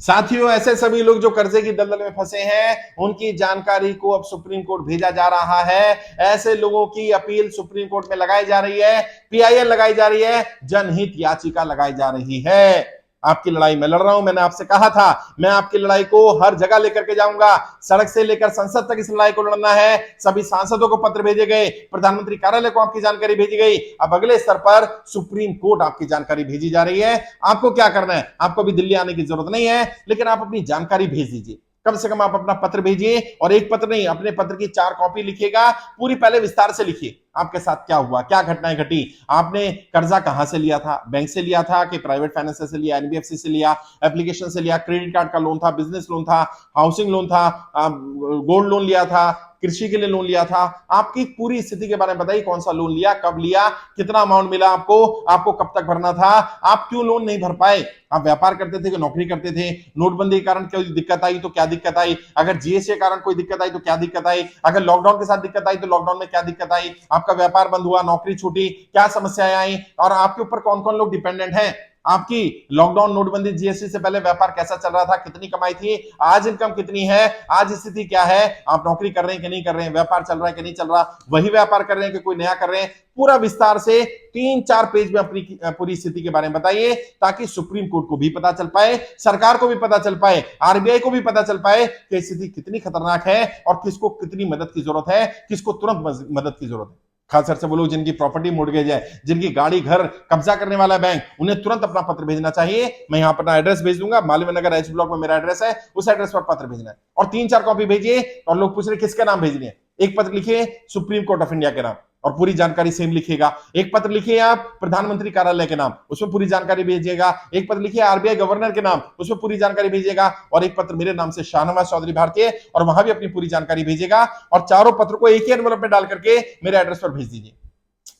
साथियों, ऐसे सभी लोग जो कर्जे की दलदल में फंसे हैं, उनकी जानकारी को अब सुप्रीम कोर्ट भेजा जा रहा है। ऐसे लोगों की अपील सुप्रीम कोर्ट में लगाई जा रही है, पीआईएल लगाई जा रही है, जनहित याचिका लगाई जा रही है। आपकी लड़ाई मैं लड़ रहा हूं। मैंने आपसे कहा था मैं आपकी लड़ाई को हर जगह लेकर के जाऊंगा, सड़क से लेकर संसद तक इस लड़ाई को लड़ना है। सभी सांसदों को पत्र भेजे गए, प्रधानमंत्री कार्यालय को आपकी जानकारी भेजी गई। अब अगले स्तर पर सुप्रीम कोर्ट आपकी जानकारी भेजी जा रही है। आपको क्या करना है? आपको भी दिल्ली आने की जरूरत नहीं है, लेकिन आप अपनी जानकारी भेज दीजिए। कम से कम आप अपना पत्र भेजिए, और एक पत्र नहीं, अपने पत्र की 4 कॉपी लिखिएगा। पूरी पहले विस्तार से लिखिए, आपके साथ क्या हुआ, क्या घटनाएं घटी, आपने कर्जा कहां से लिया था, बैंक से लिया था कि प्राइवेट फाइनेंसर से लिया, एनबीएफसी से लिया, एप्लीकेशन से लिया, क्रेडिट कार्ड का लोन था, बिजनेस लोन था, हाउसिंग लोन था, गोल्ड लोन लिया था, कृषि के लिए लोन लिया था। आपकी पूरी स्थिति के बारे में बताइए, कौन सा लोन लिया, कब लिया, कितना अमाउंट मिला आपको, आपको कब तक भरना था, आप क्यों लोन नहीं भर पाए, आप व्यापार करते थे कि नौकरी करते थे, नोटबंदी के कारण कोई दिक्कत आई तो क्या दिक्कत आई, अगर जीएसटी के कारण कोई दिक्कत आई तो क्या दिक्कत आई, अगर लॉकडाउन के साथ दिक्कत आई तो लॉकडाउन में क्या दिक्कत आई, आपका व्यापार बंद हुआ, नौकरी छूटी, क्या समस्याएं आई, और आपके ऊपर कौन कौन लोग डिपेंडेंट हैं, आपकी लॉकडाउन, नोटबंदी, जीएसटी से पहले व्यापार कैसा चल रहा था, कितनी कमाई थी, आज इनकम कितनी है, आज स्थिति क्या है, आप नौकरी कर रहे हैं कि नहीं कर रहे हैं, व्यापार चल रहा है कि नहीं चल रहा, वही व्यापार कर रहे हैं कि कोई नया कर रहे हैं। पूरा विस्तार से 3-4 पेज में अपनी पूरी स्थिति के बारे में बताइए, ताकि सुप्रीम कोर्ट को भी पता चल पाए, सरकार को भी पता चल पाए, आरबीआई को भी पता चल पाए कि स्थिति कितनी खतरनाक है और किसको कितनी मदद की जरूरत है, किसको तुरंत मदद की जरूरत है। खास तौर से वो लोग जिनकी प्रॉपर्टी मोर्टगेज है, जिनकी गाड़ी घर कब्जा करने वाला बैंक, उन्हें तुरंत अपना पत्र भेजना चाहिए। मैं यहां पर अपना एड्रेस भेज दूंगा, मालवीय नगर एच ब्लॉक में मेरा एड्रेस है, उस एड्रेस पर पत्र भेजना है, और 3-4 कॉपी भेजिए। और लोग पूछ रहे किसके नाम भेजनी है, एक पत्र लिखिए सुप्रीम कोर्ट ऑफ इंडिया के नाम, और पूरी जानकारी सेम लिखिएगा। एक पत्र लिखिए आप प्रधानमंत्री कार्यालय के नाम, उसमें पूरी जानकारी भेजिएगा। एक पत्र लिखिए आरबीआई गवर्नर के नाम, उसमें पूरी जानकारी भेजिएगा। और एक पत्र मेरे नाम से शाहनवाज चौधरी भारतीय, और वहां भी अपनी पूरी जानकारी भेजिएगा। और चारों पत्र को एक ही एनवेलप में डाल करके मेरे एड्रेस पर भेज दीजिए,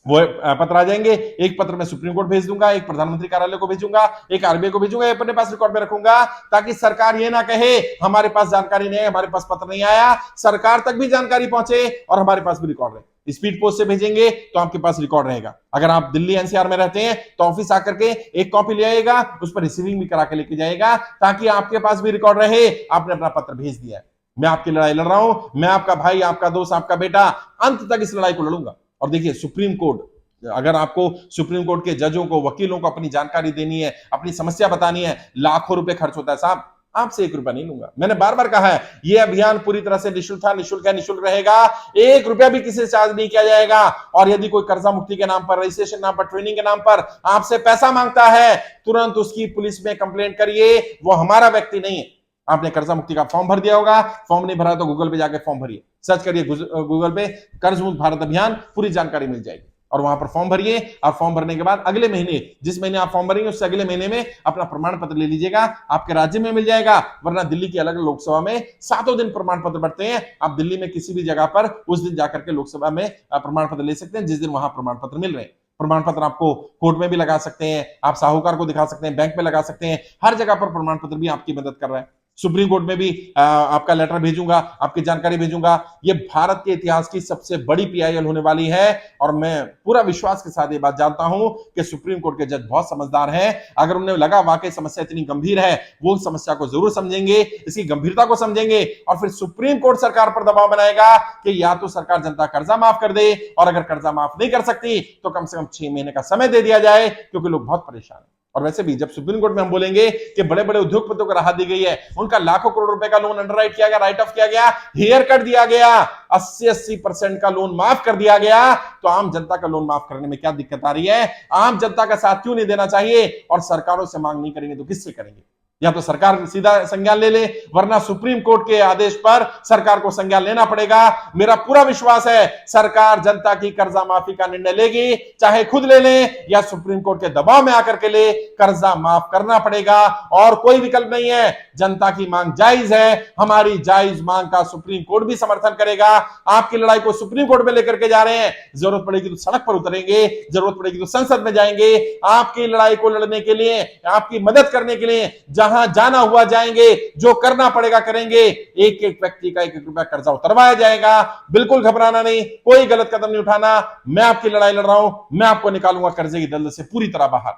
वो पत्र आ जाएंगे। एक पत्र मैं सुप्रीम कोर्ट भेज दूंगा, एक प्रधानमंत्री कार्यालय को भेजूंगा, एक आरबीआई को भेजूंगा, अपने पास रिकॉर्ड में रखूंगा, ताकि सरकार ये ना कहे हमारे पास जानकारी नहीं है, हमारे पास पत्र नहीं आया। सरकार तक भी जानकारी पहुंचे और हमारे पास भी रिकॉर्ड रहे। स्पीड पोस्ट से भेजेंगे तो आपके पास रिकॉर्ड रहेगा। अगर आप दिल्ली एनसीआर में रहते हैं तो ऑफिस आकर के एक कॉपी ले आएगा, उस पर रिसीविंग भी करा के लेके जाएगा, ताकि आपके पास भी रिकॉर्ड रहे आपने अपना पत्र भेज दिया है। मैं आपकी लड़ाई लड़ रहा हूं, मैं आपका भाई, आपका दोस्त, आपका बेटा, अंत तक इस लड़ाई को लड़ूंगा। और देखिए, सुप्रीम कोर्ट, अगर आपको सुप्रीम कोर्ट के जजों को, वकीलों को अपनी जानकारी देनी है, अपनी समस्या बतानी है, लाखों रुपए खर्च होता है साहब। आपसे 1 रुपया नहीं लूंगा। मैंने बार बार कहा है, यह अभियान पूरी तरह से निःशुल्क था, निःशुल्क है, निःशुल्क रहेगा। 1 रुपया भी किसी से चार्ज नहीं किया जाएगा। और यदि कोई कर्जा मुक्ति के नाम पर, रजिस्ट्रेशन नाम पर, ट्रेनिंग के नाम पर आपसे पैसा मांगता है, तुरंत उसकी पुलिस में कंप्लेंट करिए। वो हमारा व्यक्ति नहीं है। आपने कर्जा मुक्ति का फॉर्म भर दिया होगा, फॉर्म नहीं भरा तो गूगल पे जाके फॉर्म भरिए, सर्च करिए गूगल पे कर्ज मुक्त भारत अभियान, पूरी जानकारी मिल जाएगी। और वहां पर फॉर्म भरिए, और फॉर्म भरने के बाद अगले महीने, जिस महीने आप फॉर्म भरेंगे उससे अगले महीने में अपना प्रमाण पत्र ले लीजिएगा। आपके राज्य में मिल जाएगा, वरना दिल्ली की अलग लोकसभा में 7 दिन प्रमाण पत्र बढ़ते हैं। आप दिल्ली में किसी भी जगह पर उस दिन जाकर के लोकसभा में प्रमाण पत्र ले सकते हैं, जिस दिन वहां प्रमाण पत्र मिल रहे हैं। प्रमाण पत्र आपको कोर्ट में भी लगा सकते हैं, आप साहूकार को दिखा सकते हैं, बैंक में लगा सकते हैं, हर जगह पर प्रमाण पत्र भी आपकी मदद कर रहा है। सुप्रीम कोर्ट में भी आपका लेटर भेजूंगा, आपकी जानकारी भेजूंगा। ये भारत के इतिहास की सबसे बड़ी पीआईएल होने वाली है, और मैं पूरा विश्वास के साथ ये बात जानता हूं कि सुप्रीम कोर्ट के जज बहुत समझदार हैं। अगर उन्हें लगा वाकई समस्या इतनी गंभीर है, वो समस्या को जरूर समझेंगे, इसकी गंभीरता को समझेंगे, और फिर सुप्रीम कोर्ट सरकार पर दबाव बनाएगा कि या तो सरकार जनता कर्जा माफ कर दे, और अगर कर्जा माफ नहीं कर सकती तो कम से कम 6 महीने का समय दे दिया जाए, क्योंकि लोग बहुत परेशान हैं। और वैसे भी जब सुप्रीम कोर्ट में हम बोलेंगे कि बड़े बड़े उद्योगपतियों को राहत दी गई है, उनका लाखों करोड़ रुपए का लोन अंडरराइट किया गया, राइट ऑफ किया गया, हेयर कट दिया गया, 80% का लोन माफ कर दिया गया, तो आम जनता का लोन माफ करने में क्या दिक्कत आ रही है? आम जनता का साथ क्यों नहीं देना चाहिए? और सरकारों से मांग नहीं करेंगे तो किससे करेंगे? या तो सरकार सीधा संज्ञान ले ले, वरना सुप्रीम कोर्ट के आदेश पर सरकार को संज्ञान लेना पड़ेगा। मेरा पूरा विश्वास है सरकार जनता की कर्जा माफी का निर्णय लेगी, चाहे खुद ले ले या सुप्रीम कोर्ट के दबाव में आकर के ले, कर्जा माफ करना पड़ेगा, और कोई विकल्प नहीं है। जनता की मांग जायज है, हमारी जायज मांग का सुप्रीम कोर्ट भी समर्थन करेगा। आपकी लड़ाई को सुप्रीम कोर्ट में लेकर के जा रहे हैं, जरूरत पड़ेगी तो सड़क पर उतरेंगे, जरूरत पड़ेगी तो संसद में जाएंगे। आपकी लड़ाई को लड़ने के लिए, आपकी मदद करने के लिए जहां जाना हुआ जाएंगे, जो करना पड़ेगा करेंगे। एक एक व्यक्ति का 1-1 रुपया कर्जा उतरवाया जाएगा। बिल्कुल घबराना नहीं, कोई गलत कदम नहीं उठाना। मैं आपकी लड़ाई लड़ रहा हूं, मैं आपको निकालूंगा कर्जे की दलदल से पूरी तरह बाहर।